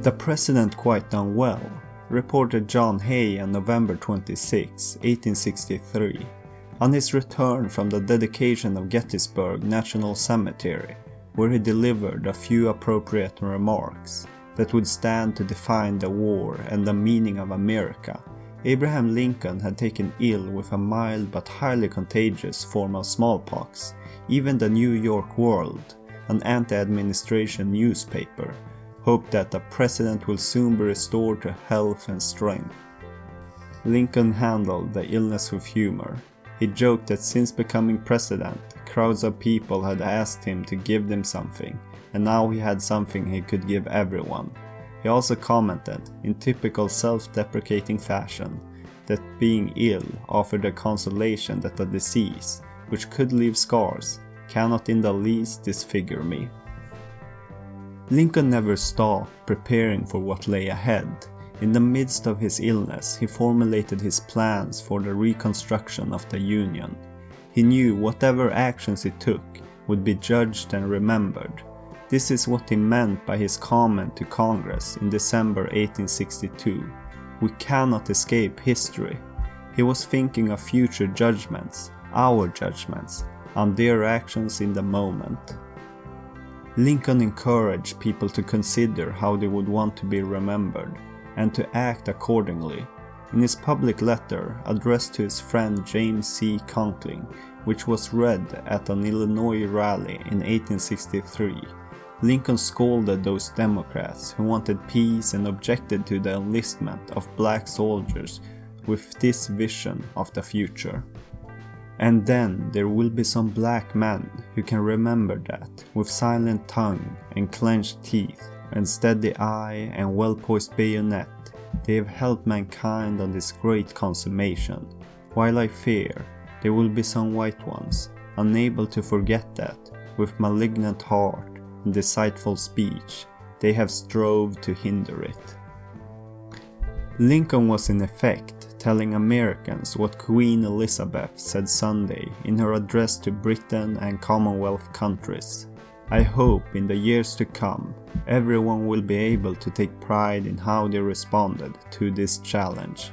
"The president quite unwell," reported John Hay on November 26, 1863, on his return from the dedication of Gettysburg National Cemetery, where he delivered a few appropriate remarks that would stand to define the war and the meaning of America. Abraham Lincoln had taken ill with a mild but highly contagious form of smallpox. Even the New York World, an anti-administration newspaper, hoped that the president will soon be restored to health and strength. Lincoln handled the illness with humor. He joked that since becoming president, crowds of people had asked him to give them something, and now he had something he could give everyone. He also commented, in typical self-deprecating fashion, that being ill offered a consolation that a disease, which could leave scars, cannot in the least disfigure me. Lincoln never stopped preparing for what lay ahead. In the midst of his illness, he formulated his plans for the reconstruction of the Union. He knew whatever actions he took would be judged and remembered. This is what he meant by his comment to Congress in December 1862. "We cannot escape history." He was thinking of future judgments, our judgments, on their actions in the moment. Lincoln encouraged people to consider how they would want to be remembered, and to act accordingly. In his public letter addressed to his friend James C. Conkling, which was read at an Illinois rally in 1863, Lincoln scolded those Democrats who wanted peace and objected to the enlistment of black soldiers with this vision of the future. "And then there will be some black men who can remember that, with silent tongue and clenched teeth and steady eye and well-poised bayonet, they have helped mankind on this great consummation, while I fear there will be some white ones, unable to forget that, with malignant heart and deceitful speech, they have strove to hinder it." Lincoln was in effect telling Americans what Queen Elizabeth said Sunday in her address to Britain and Commonwealth countries. "I hope in the years to come, everyone will be able to take pride in how they responded to this challenge."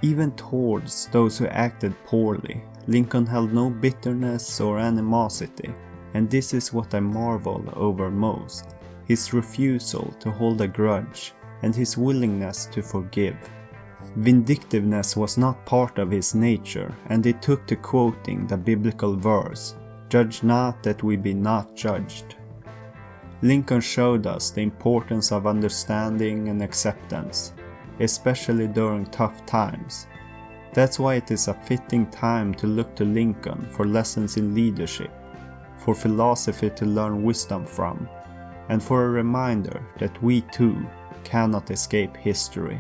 Even towards those who acted poorly, Lincoln held no bitterness or animosity, and this is what I marvel over most: his refusal to hold a grudge and his willingness to forgive. Vindictiveness was not part of his nature, and he took to quoting the biblical verse, "Judge not that we be not judged." Lincoln showed us the importance of understanding and acceptance, especially during tough times. That's why it is a fitting time to look to Lincoln for lessons in leadership, for philosophy to learn wisdom from, and for a reminder that we too cannot escape history.